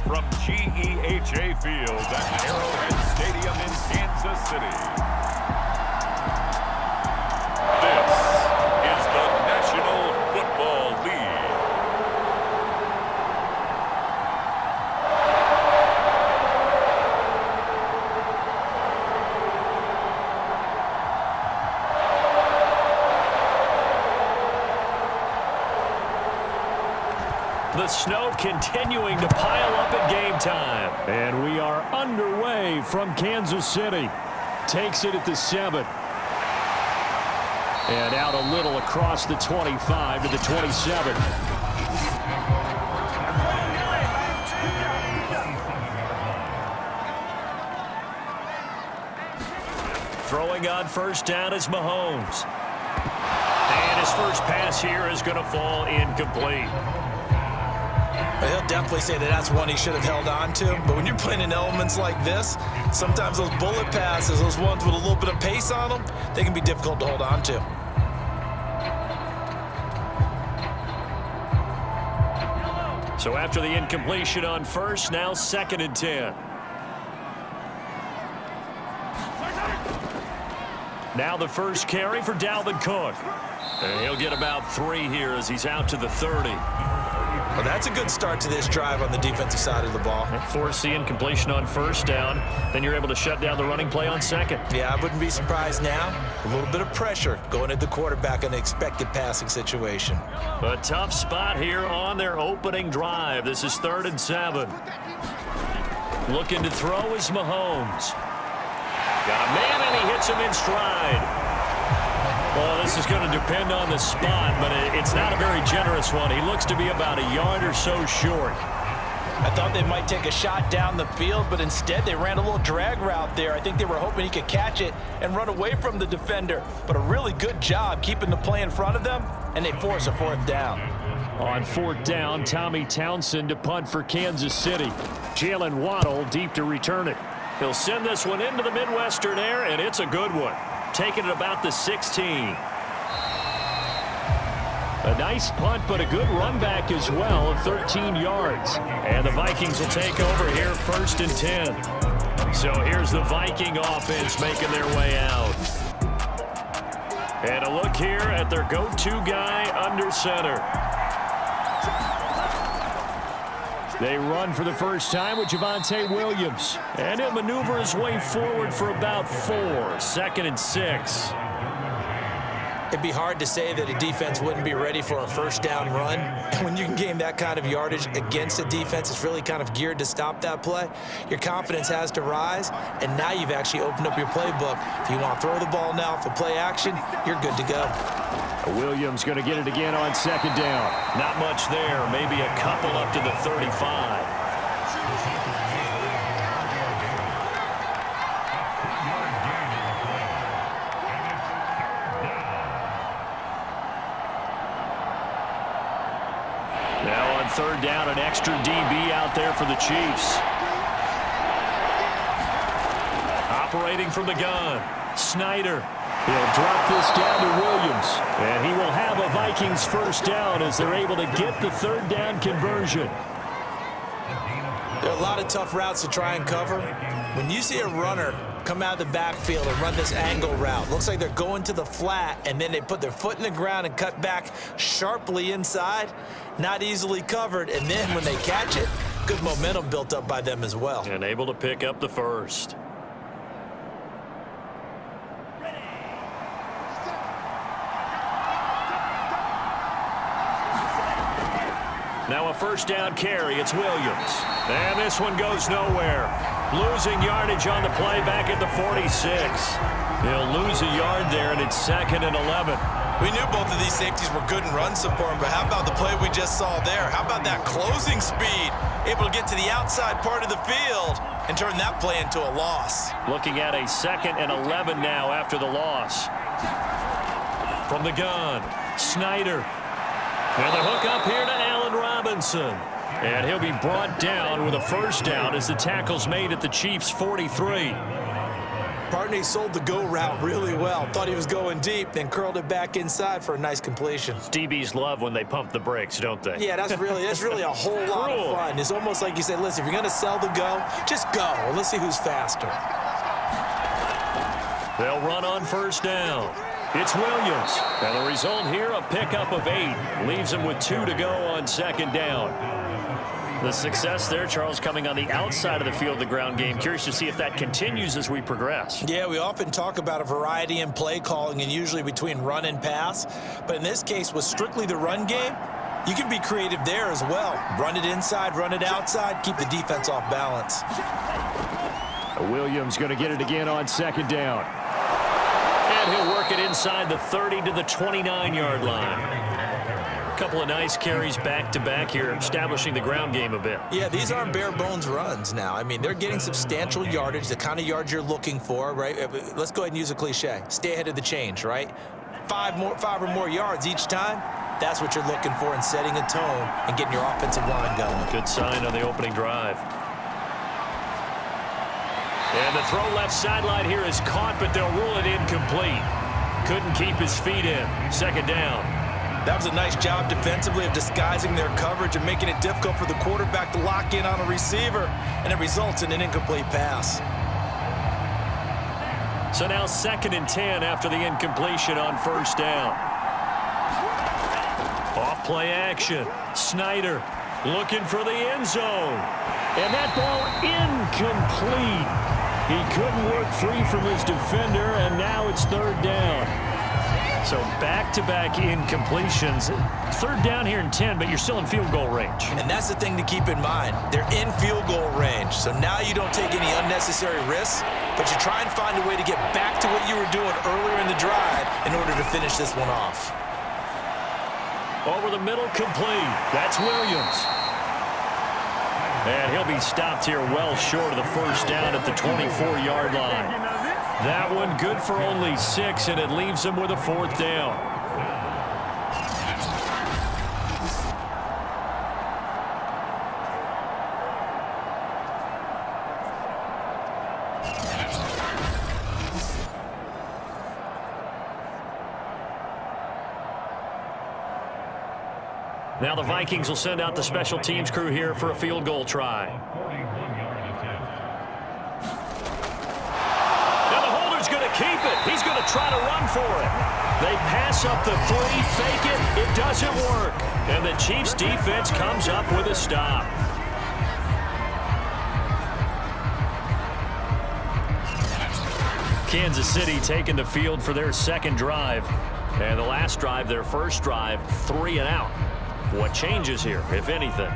from GEHA Field at Arrowhead Stadium in Kansas City. This is the National Football League. The snow continuing to pile up at game time. And we are underway from Kansas City. Takes it at the 7. And out a little across the 25 to the 27. Throwing on first down is Mahomes. And his first pass here is going to fall incomplete. He'll definitely say that that's one he should have held on to. But when you're playing in elements like this, sometimes those bullet passes, those ones with a little bit of pace on them, they can be difficult to hold on to. So after the incompletion on first, now 2nd and 10. Now the first carry for Dalvin Cook. And he'll get about 3 here as he's out to the 30. Well, that's a good start to this drive on the defensive side of the ball. Force the incompletion on first down. Then you're able to shut down the running play on 2nd. Yeah, I wouldn't be surprised now. A little bit of pressure going at the quarterback in an expected passing situation. A tough spot here on their opening drive. This is 3rd and 7. Looking to throw is Mahomes. Got a man, and he hits him in stride. Well, this is going to depend on the spot, but it's not a very generous one. He looks to be about a yard or so short. I thought they might take a shot down the field, but instead they ran a little drag route there. I think they were hoping he could catch it and run away from the defender. But a really good job keeping the play in front of them, and they force a 4th down. On 4th down, Tommy Townsend to punt for Kansas City. Jalen Waddle deep to return it. He'll send this one into the Midwestern air, and it's a good one. Taking it about the 16. A nice punt, but a good run back as well of 13 yards. And the Vikings will take over here 1st and 10. So here's the Viking offense making their way out. And a look here at their go-to guy under center. They run for the first time with Javonte Williams. And he'll maneuver his way forward for about 4. 2nd and 6. It'd be hard to say that a defense wouldn't be ready for a first down run. When you can gain that kind of yardage against a defense, it's really kind of geared to stop that play. Your confidence has to rise, and now you've actually opened up your playbook. If you want to throw the ball now for play action, you're good to go. Williams going to get it again on 2nd down. Not much there, maybe a couple up to the 35. Now on 3rd down, an extra DB out there for the Chiefs. Operating from the gun, Snyder. He'll drop this down to Williams. And he will have a Vikings first down as they're able to get the 3rd down conversion. There are a lot of tough routes to try and cover. When you see a runner come out of the backfield and run this angle route, looks like they're going to the flat, and then they put their foot in the ground and cut back sharply inside. Not easily covered, and then when they catch it, good momentum built up by them as well. And able to pick up the first. Now a first down carry. It's Williams. And this one goes nowhere. Losing yardage on the play back at the 46. He'll lose a yard there, and it's 2nd and 11. We knew both of these safeties were good in run support, but how about the play we just saw there? How about that closing speed? Able to get to the outside part of the field and turn that play into a loss. Looking at a 2nd and 11 now after the loss. From the gun, Snyder. And the hook up here to Allen Robinson. And he'll be brought down with a first down as the tackle's made at the Chiefs' 43. Partner sold the go route really well. Thought he was going deep, then curled it back inside for a nice completion. DBs love when they pump the brakes, don't they? Yeah, that's really a whole lot of fun. It's almost like you say, listen, if you're going to sell the go, just go. And let's see who's faster. They'll run on first down. It's Williams. And the result here, a pickup of 8. Leaves him with 2 to go on second down. The success there, Charles, coming on the outside of the field, the ground game. Curious to see if that continues as we progress. Yeah, we often talk about a variety in play calling and usually between run and pass. But in this case, with strictly the run game, you can be creative there as well. Run it inside, run it outside, keep the defense off balance. Williams going to get it again on second down. And he'll work it inside the 30 to the 29-yard line. A couple of nice carries back-to-back here, establishing the ground game a bit. Yeah, these aren't bare-bones runs now. I mean, they're getting substantial yardage, the kind of yards you're looking for, right? Let's go ahead and use a cliche. Stay ahead of the change, right? 5 or more yards each time. That's what you're looking for in setting a tone and getting your offensive line going. Good sign on the opening drive. And the throw left sideline here is caught, but they'll rule it incomplete. Couldn't keep his feet in. Second down. That was a nice job defensively of disguising their coverage and making it difficult for the quarterback to lock in on a receiver, and it results in an incomplete pass. So now 2nd and 10 after the incompletion on first down. Off play action. Snyder looking for the end zone. And that ball incomplete. He couldn't work free from his defender, and now it's 3rd down. So back-to-back incompletions. 3rd down here and 10, but you're still in field goal range. And that's the thing to keep in mind. They're in field goal range, so now you don't take any unnecessary risks, but you try and find a way to get back to what you were doing earlier in the drive in order to finish this one off. Over the middle, complete. That's Williams. And he'll be stopped here well short of the first down at the 24-yard line. That one good for only 6, and it leaves him with a 4th down. Now the Vikings will send out the special teams crew here for a field goal try. Now the holder's going to keep it. He's going to try to run for it. They pass up the 3, fake it. It doesn't work. And the Chiefs defense comes up with a stop. Kansas City taking the field for their 2nd drive. And the last drive, their 1st drive, 3 and out. What changes here, if anything?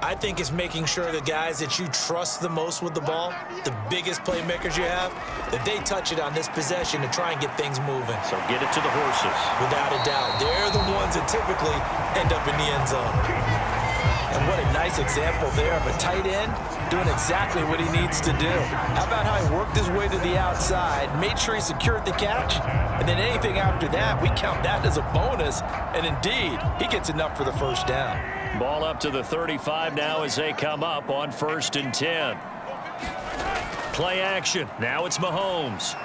I think it's making sure the guys that you trust the most with the ball, the biggest playmakers you have, that they touch it on this possession to try and get things moving. So get it to the horses. Without a doubt. They're the ones that typically end up in the end zone. And what a nice example there of a tight end doing exactly what he needs to do. How about how he worked his way to the outside, made sure he secured the catch, and then anything after that, we count that as a bonus. And indeed, he gets enough for the 1st down. Ball up to the 35 now as they come up on 1st and 10. Play action. Now it's Mahomes.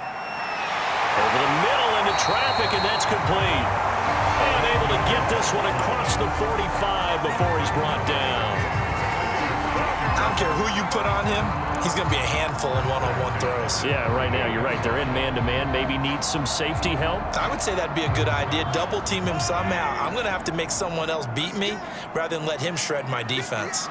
Over the middle into traffic, and that's complete. And able to get this one across the 45 before he's brought down. I don't care who you put on him, he's going to be a handful in one-on-one throws. Yeah, right now, you're right. They're in man-to-man. Maybe needs some safety help. I would say that'd be a good idea. Double team him somehow. I'm going to have to make someone else beat me rather than let him shred my defense.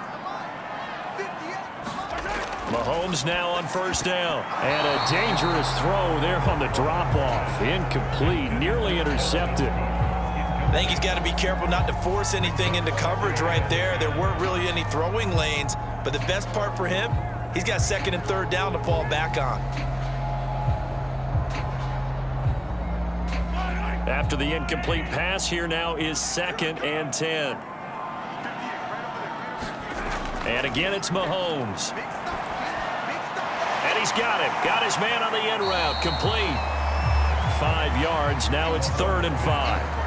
Mahomes now on 1st down. And a dangerous throw there on the drop-off. Incomplete, nearly intercepted. I think he's got to be careful not to force anything into coverage right there. There weren't really any throwing lanes, but the best part for him, he's got 2nd and 3rd down to fall back on. After the incomplete pass, here now is 2nd and 10. And again, it's Mahomes. And he's got him. Got his man on the end route. Complete. 5 yards. Now it's 3rd and 5.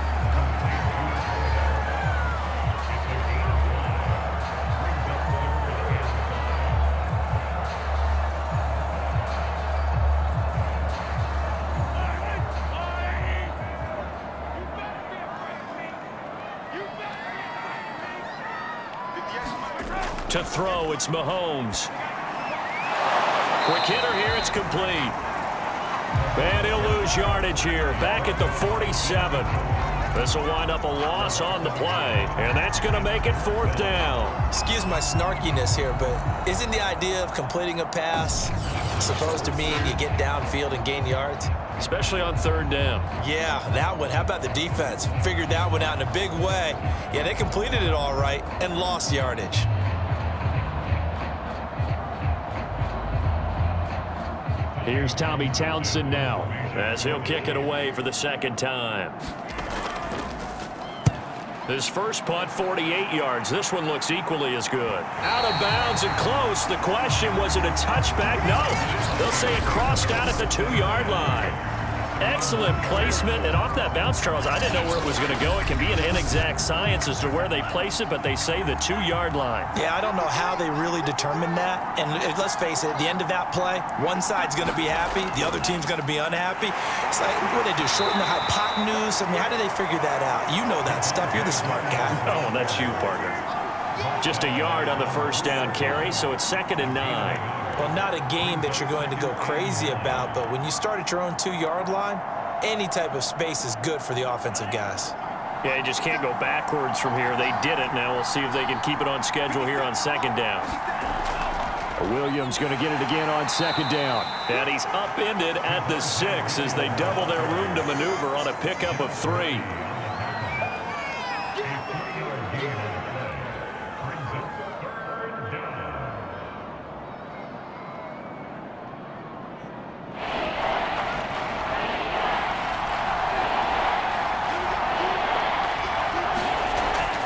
To throw, it's Mahomes. Quick hitter here, it's complete. And he'll lose yardage here, back at the 47. This will wind up a loss on the play, and that's going to make it 4th down. Excuse my snarkiness here, but isn't the idea of completing a pass supposed to mean you get downfield and gain yards? Especially on 3rd down. Yeah, that one. How about the defense? Figured that one out in a big way. Yeah, they completed it all right and lost yardage. Here's Tommy Townsend now, as he'll kick it away for the 2nd time. His first punt, 48 yards. This one looks equally as good. Out of bounds and close. The question, was it a touchback? No. They'll say it crossed out at the 2-yard line. Excellent placement. And off that bounce, Charles, I didn't know where it was going to go. It can be an inexact science as to where they place it, but they say the 2-yard line. Yeah, I don't know how they really determined that. And let's face it, at the end of that play, one side's going to be happy, the other team's going to be unhappy. It's like, what do they do, shorten the hypotenuse? I mean, how do they figure that out? You know that stuff. You're the smart guy. Oh, that's you, partner. Just a yard on the 1st down carry, so it's 2nd and 9. Well, not a game that you're going to go crazy about, but when you start at your own 2-yard line, any type of space is good for the offensive guys. Yeah, you just can't go backwards from here. They did it. Now we'll see if they can keep it on schedule here on 2nd down. Williams going to get it again on 2nd down. And he's upended at the 6 as they double their room to maneuver on a pickup of 3.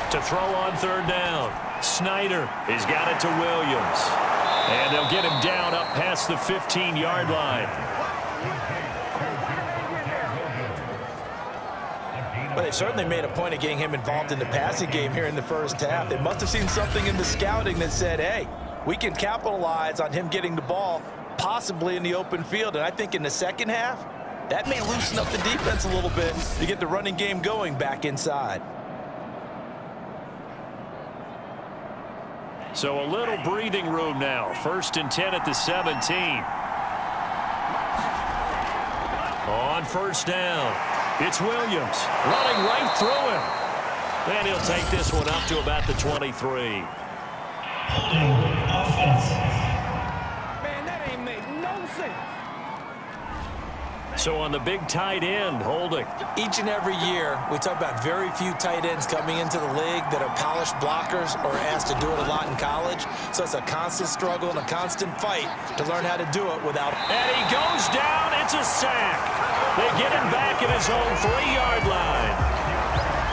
To throw on 3rd down. Snyder has got it to Williams. And they'll get him down up past the 15-yard line. Well, they certainly made a point of getting him involved in the passing game here in the 1st half. They must have seen something in the scouting that said, hey, we can capitalize on him getting the ball possibly in the open field. And I think in the 2nd half, that may loosen up the defense a little bit to get the running game going back inside. So a little breathing room now. 1st and 10 at the 17. On 1st down, it's Williams running right through him. And he'll take this one up to about the 23. Holding offense. Man, that ain't make no sense. So on the big tight end, holding. Each and every year, we talk about very few tight ends coming into the league that are polished blockers or asked to do it a lot in college. So it's a constant struggle and a constant fight to learn how to do it without. And he goes down. It's a sack. They get him back at his own 3-yard line.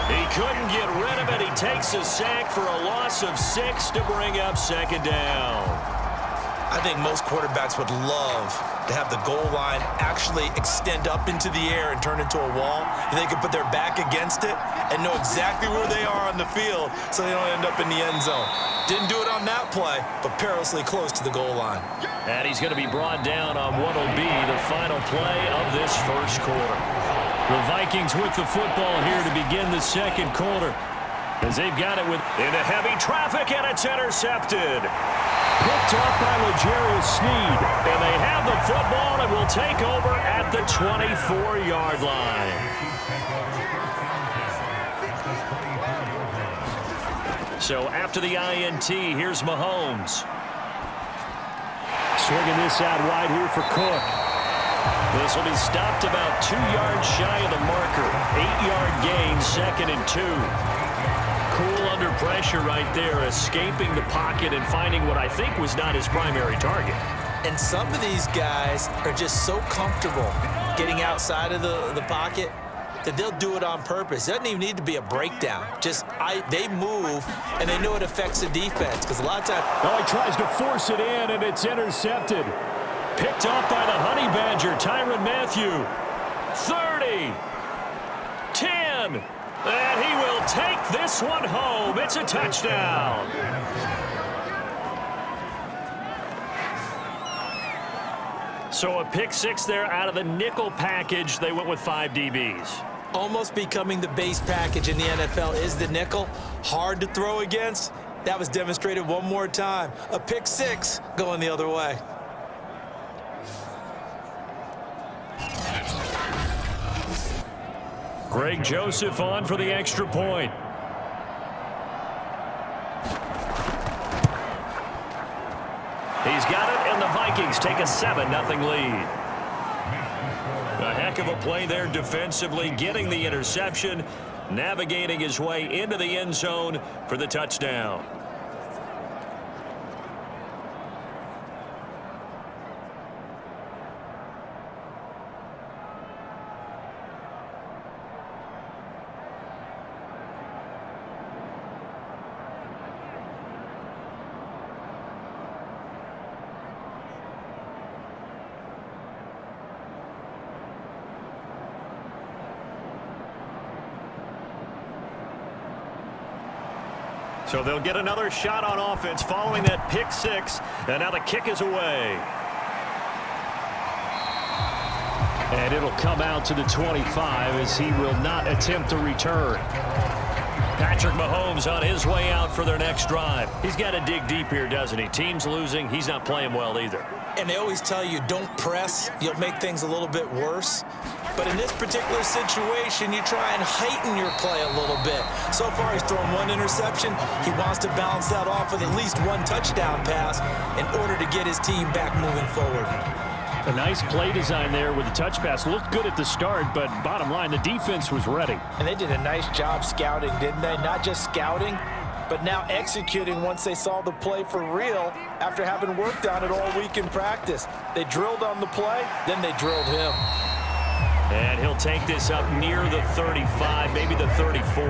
He couldn't get rid of it. He takes a sack for a loss of 6 to bring up 2nd down. I think most quarterbacks would love to have the goal line actually extend up into the air and turn into a wall. And they can put their back against it and know exactly where they are on the field so they don't end up in the end zone. Didn't do it on that play, but perilously close to the goal line. And he's going to be brought down on what will be the final play of this 1st quarter. The Vikings with the football here to begin the 2nd quarter. As they've got it into heavy traffic, and it's intercepted. Picked off by L'Jarius Sneed. And they have the football and will take over at the 24-yard line. So after the INT, here's Mahomes. Swinging this out wide here for Cook. This will be stopped about 2 yards shy of the marker. 8-yard gain, 2nd and 2. Cool under pressure right there, escaping the pocket and finding what I think was not his primary target. And some of these guys are just so comfortable getting outside of the pocket that they'll do it on purpose. It doesn't even need to be a breakdown. They move, and they know it affects the defense. Because a lot of times... Oh, he tries to force it in, and it's intercepted. Picked off by the Honey Badger, Tyrann Mathieu. 30. 10. And he will take this one home. It's a touchdown. So a pick 6 there out of the nickel package. They went with 5 DBs. Almost becoming the base package in the NFL is the nickel. Hard to throw against. That was demonstrated one more time. A pick six going the other way. Greg Joseph on for the extra point. He's got it, and the Vikings take a 7-0 lead. A heck of a play there defensively, getting the interception, navigating his way into the end zone for the touchdown. So they'll get another shot on offense following that pick six, and now the kick is away. And it'll come out to the 25 as he will not attempt to return. Patrick Mahomes on his way out for their next drive. He's got to dig deep here, doesn't he? Team's losing. He's not playing well either. And they always tell you, don't press. You'll make things a little bit worse. But in this particular situation, you try and heighten your play a little bit. So far, he's thrown one interception. He wants to balance that off with at least one touchdown pass in order to get his team back moving forward. A nice play design there with the touch pass. Looked good at the start, but bottom line, the defense was ready. And they did a nice job scouting, didn't they? Not just scouting, but now executing once they saw the play for real after having worked on it all week in practice. They drilled on the play, then they drilled him. And he'll take this up near the 35, maybe the 34.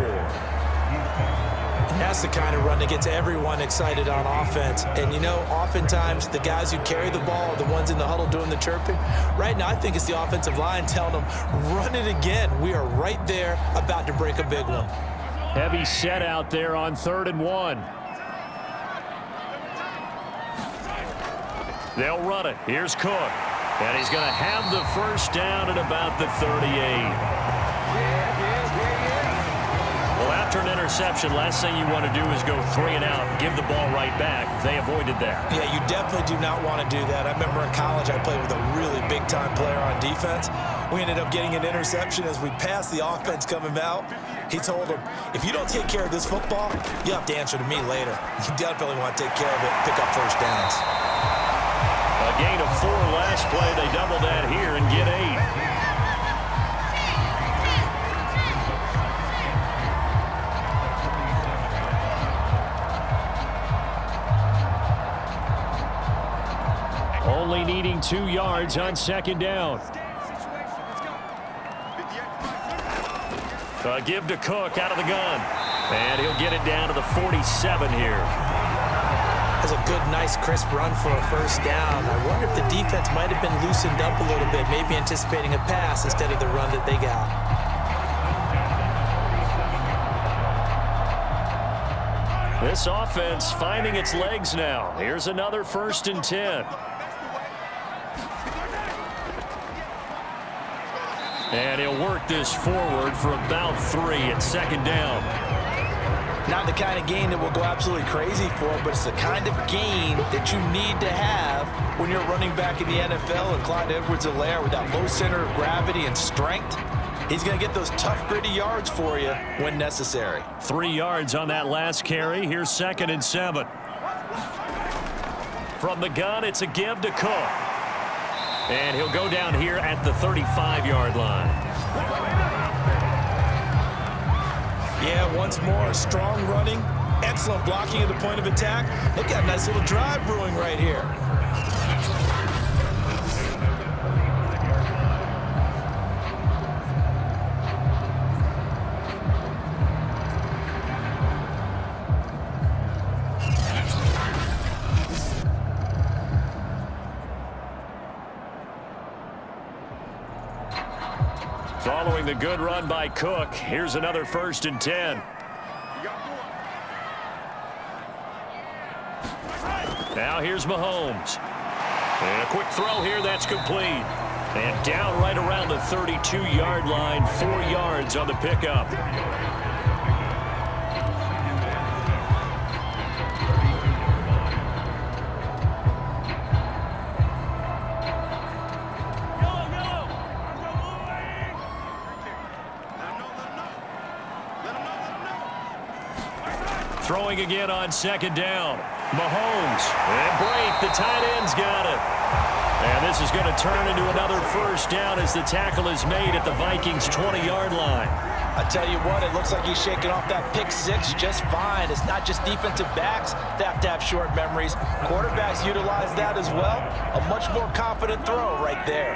And that's the kind of run that gets everyone excited on offense. And, you know, oftentimes the guys who carry the ball are the ones in the huddle doing the chirping. Right now, I think it's the offensive line telling them, run it again. We are right there about to break a big one. Heavy set out there on 3rd and 1. They'll run it. Here's Cook. And he's going to have the first down at about the 38. Well, after an interception, last thing you want to do is go 3 and out, give the ball right back. They avoided that. Yeah, you definitely do not want to do that. I remember in college I played with a really big-time player on defense. We ended up getting an interception as we passed the offense coming out. He told him, if you don't take care of this football, you have to answer to me later. You definitely want to take care of it, pick up first downs. A gain of 4 last play. They double that here and get 8. Only needing 2 yards on 2nd down. A give to Cook out of the gun. And he'll get it down to the 47 here. That's a good, nice, crisp run for a first down. I wonder if the defense might have been loosened up a little bit, maybe anticipating a pass instead of the run that they got. This offense finding its legs now. Here's another 1st and 10. And he'll work this forward for about 3 at 2nd down. Not the kind of gain that will go absolutely crazy for, but it's the kind of gain that you need to have when you're running back in the NFL. And Clyde Edwards-Helaire, with that low center of gravity and strength, he's going to get those tough, gritty yards for you when necessary. 3 yards on that last carry. Here's 2nd and 7. From the gun, it's a give to Cook. And he'll go down here at the 35-yard line. Yeah, once more, strong running, excellent blocking at the point of attack. They've got a nice little drive brewing right here. Following the good run by Cook, here's another 1st and 10. Now here's Mahomes. And a quick throw here, that's complete. And down right around the 32-yard line, 4 yards on the pickup. Throwing again on second down. Mahomes. And Blake, the tight end's got it. And this is going to turn into another first down as the tackle is made at the Vikings' 20-yard line. I tell you what, it looks like he's shaking off that pick six just fine. It's not just defensive backs that have to have short memories. Quarterbacks utilize that as well. A much more confident throw right there.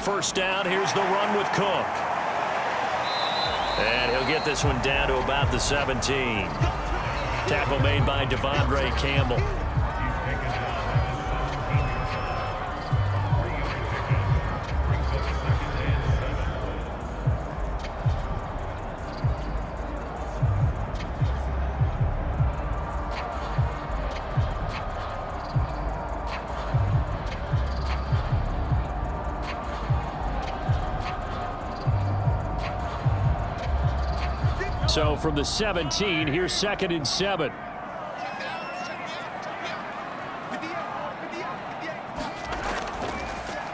First down, here's the run with Cook. And he'll get this one down to about the 17. Tackle made by Devondre Campbell. So from the 17, here's 2nd and 7.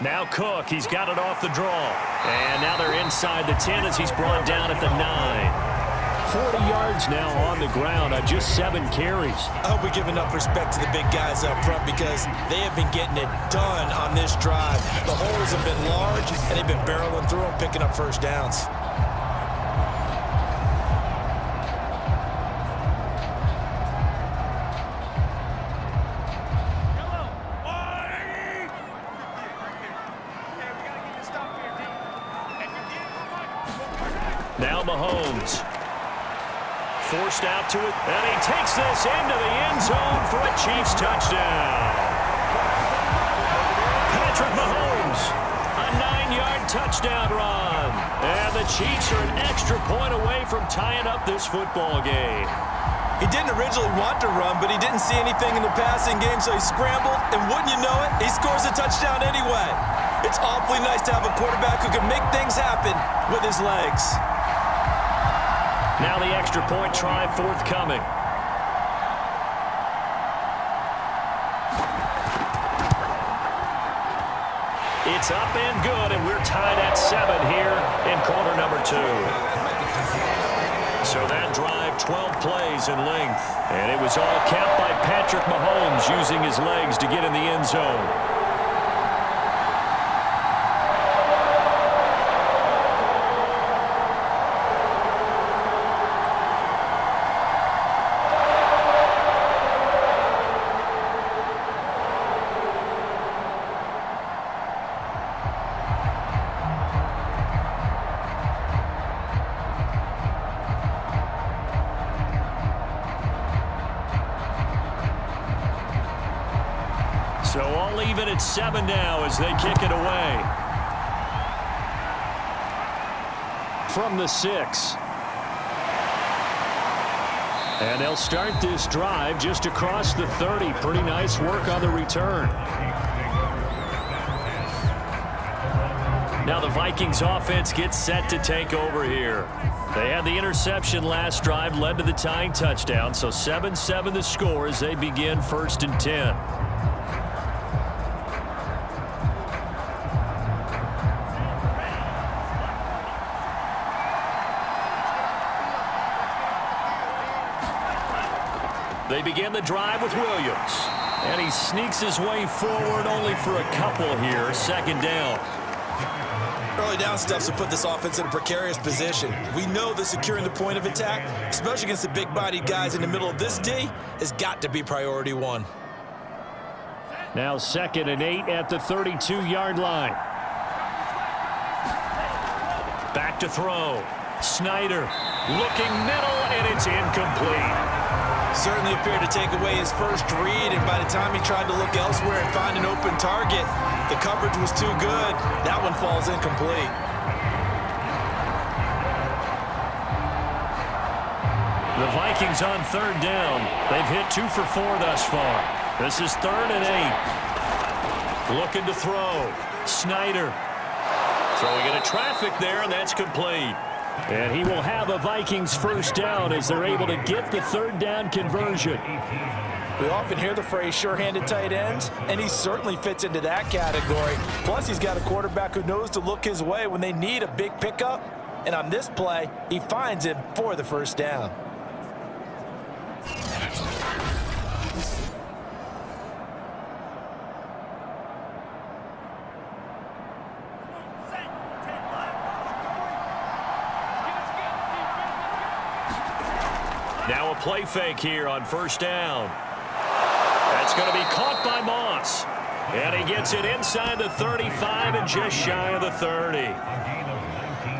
Now Cook, he's got it off the draw. And now they're inside the 10 as he's brought down at the 9. 40 yards now on the ground on just 7 carries. I hope we give enough respect to the big guys up front because they have been getting it done on this drive. The holes have been large, and they've been barreling through them, picking up first downs. Now Mahomes. Forced out to it, and he takes this into the end zone for a Chiefs touchdown. Patrick Mahomes, a 9-yard touchdown run. And the Chiefs are an extra point away from tying up this football game. He didn't originally want to run, but he didn't see anything in the passing game, so he scrambled, and wouldn't you know it, he scores a touchdown anyway. It's awfully nice to have a quarterback who can make things happen with his legs. Now the extra point try forthcoming. It's up and good, and we're tied at 7 here in quarter number 2. So that drive, 12 plays in length. And it was all capped by Patrick Mahomes using his legs to get in the end zone. So all even at 7 now as they kick it away. From the 6. And they'll start this drive just across the 30. Pretty nice work on the return. Now the Vikings offense gets set to take over here. They had the interception last drive, led to the tying touchdown. So 7-7 the score as they begin 1st and 10. They begin the drive with Williams. And he sneaks his way forward only for a couple here. 2nd down. Early down stuff to put this offense in a precarious position. We know that securing the point of attack, especially against the big-bodied guys in the middle of this D, has got to be priority 1. Now 2nd and 8 at the 32-yard line. Back to throw. Snyder looking middle, and it's incomplete. Certainly appeared to take away his first read, and by the time he tried to look elsewhere and find an open target, the coverage was too good. That one falls incomplete. The Vikings on 3rd down. They've hit 2 for 4 thus far. This is 3rd and 8. Looking to throw. Snyder throwing into traffic there, and that's complete. And he will have a Vikings first down as they're able to get the 3rd down conversion. We often hear the phrase sure-handed tight ends, and he certainly fits into that category. Plus, he's got a quarterback who knows to look his way when they need a big pickup. And on this play, he finds him for the first down. Now a play fake here on first down. That's going to be caught by Moss. And he gets it inside the 35 and just shy of the 30.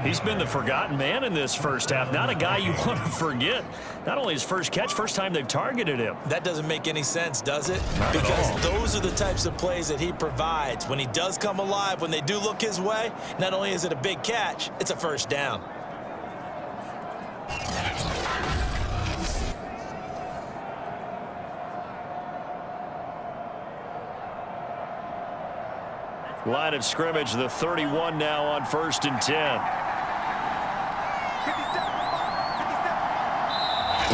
He's been the forgotten man in this first half. Not a guy you want to forget. Not only his first catch, first time they've targeted him. That doesn't make any sense, does it? Not because at all. Those are the types of plays that he provides. When he does come alive, when they do look his way, not only is it a big catch, it's a first down. Line of scrimmage, the 31 now on 1st and 10.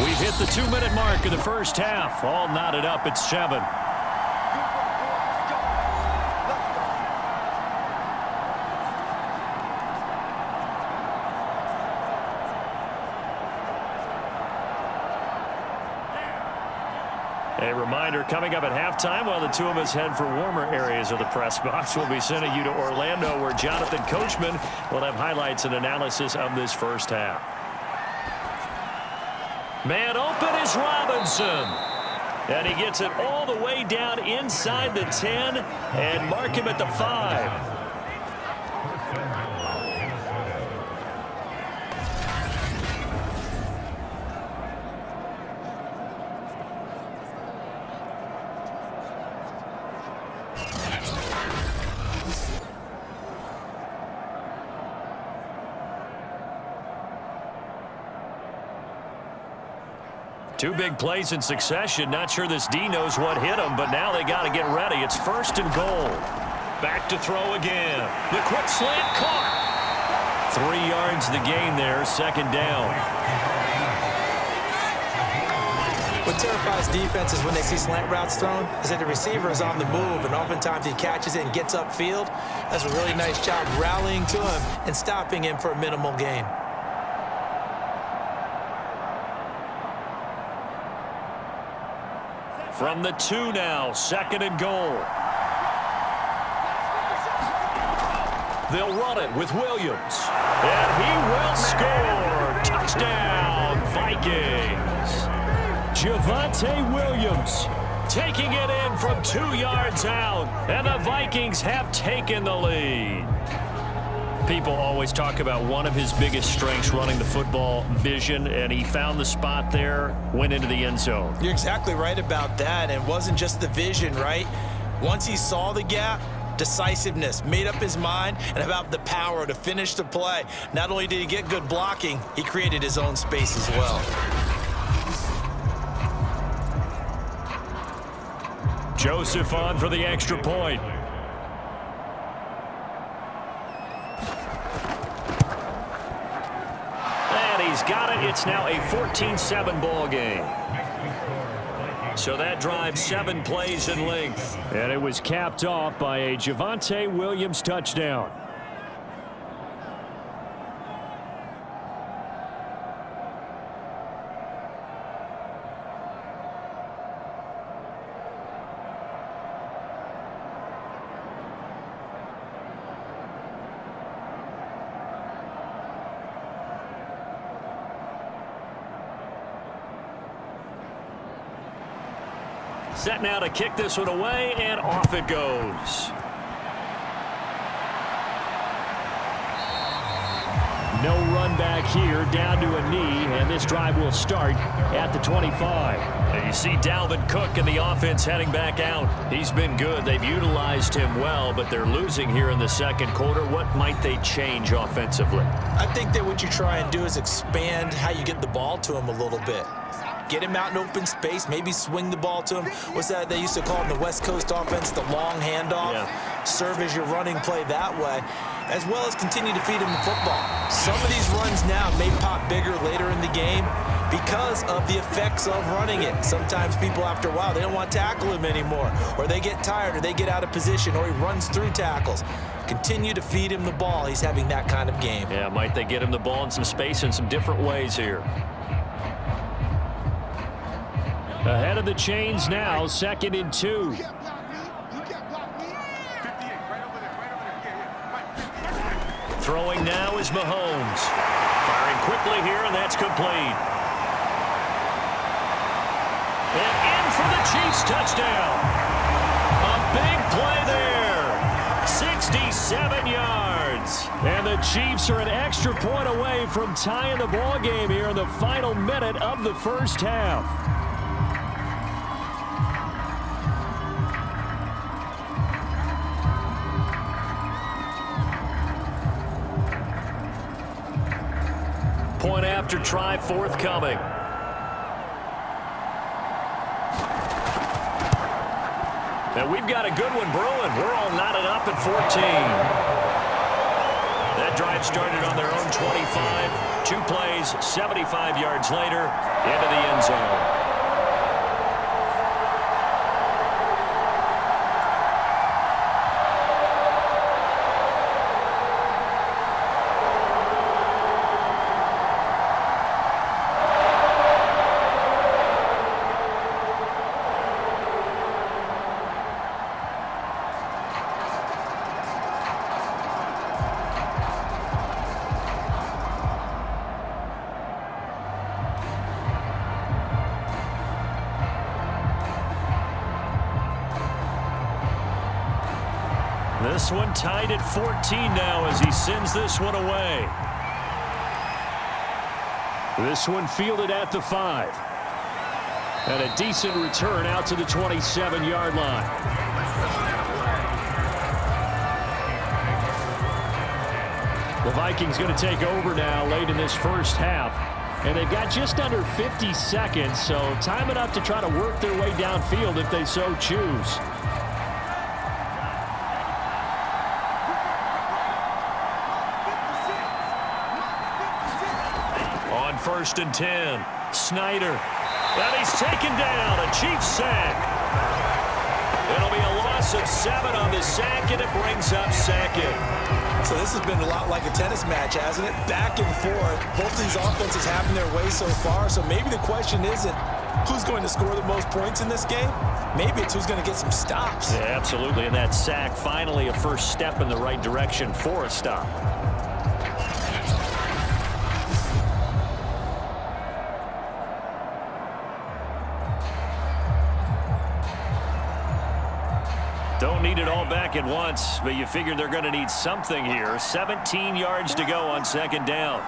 We've hit the 2-minute mark of the first half. All knotted up at 7. A reminder, coming up at halftime, while the two of us head for warmer areas of the press box, we'll be sending you to Orlando, where Jonathan Coachman will have highlights and analysis of this first half. Man open is Robinson. And he gets it all the way down inside the 10 and mark him at the 5. Two big plays in succession. Not sure this D knows what hit him, but now they got to get ready. It's 1st and goal. Back to throw again. The quick slant caught. 3 yards the gain there, 2nd down. What terrifies defenses when they see slant routes thrown is that the receiver is on the move, and oftentimes he catches it and gets upfield. That's a really nice job rallying to him and stopping him for a minimal gain. From the 2 now, 2nd and goal. They'll run it with Williams. And he will score. Touchdown, Vikings. Javonte Williams taking it in from 2 yards out. And the Vikings have taken the lead. People always talk about one of his biggest strengths, running the football, vision, and he found the spot there, went into the end zone. You're exactly right about that, and it wasn't just the vision, right? Once he saw the gap, decisiveness, made up his mind, and about the power to finish the play. Not only did he get good blocking, he created his own space as well. Joseph on for the extra point. He's got it. It's now a 14-7 ball game. So that drives 7 plays in length. And it was capped off by a Javonte Williams touchdown. Set now to kick this one away, and off it goes. No run back here, down to a knee, and this drive will start at the 25. And you see Dalvin Cook and the offense heading back out. He's been good. They've utilized him well, but they're losing here in the 2nd quarter. What might they change offensively? I think that what you try and do is expand how you get the ball to him a little bit. Get him out in open space, maybe swing the ball to him. What's that they used to call in the West Coast offense, the long handoff? Yeah. Serve as your running play that way, as well as continue to feed him the football. Some of these runs now may pop bigger later in the game, because of the effects of running it. Sometimes people, after a while, they don't want to tackle him anymore, or they get tired, or they get out of position, or he runs through tackles. Continue to feed him the ball. He's having that kind of game. Yeah, might they get him the ball in some space in some different ways here. Ahead of the chains now, 2nd and 2. Throwing now is Mahomes. Firing quickly here, and that's complete. And in for the Chiefs touchdown. A big play there. 67 yards. And the Chiefs are an extra point away from tying the ball game here in the final minute of the first half. Point after try forthcoming. And we've got a good one brewing. We're all knotted up at 14. That drive started on their own 25. 2 plays, 75 yards later, into the end zone. This one tied at 14 now as he sends this one away. This one fielded at the 5. And a decent return out to the 27-yard line. The Vikings going to take over now late in this first half. And they've got just under 50 seconds, so time enough to try to work their way downfield if they so choose. On 1st and 10, Snyder. And he's taken down, a Chiefs sack. It'll be a loss of 7 on the sack, and it brings up 2nd. So this has been a lot like a tennis match, hasn't it? Back and forth. Both of these offenses having their way so far, so maybe the question isn't who's going to score the most points in this game. Maybe it's who's going to get some stops. Yeah, absolutely, and that sack finally a first step in the right direction for a stop. Don't need it all back at once, but you figure they're going to need something here. 17 yards to go on 2nd down.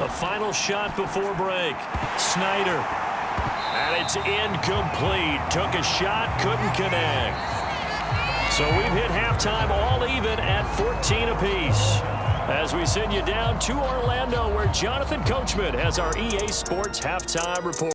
A final shot before break. Snyder. And it's incomplete. Took a shot, couldn't connect. So we've hit halftime all even at 14 apiece. As we send you down to Orlando, where Jonathan Coachman has our EA Sports Halftime Report.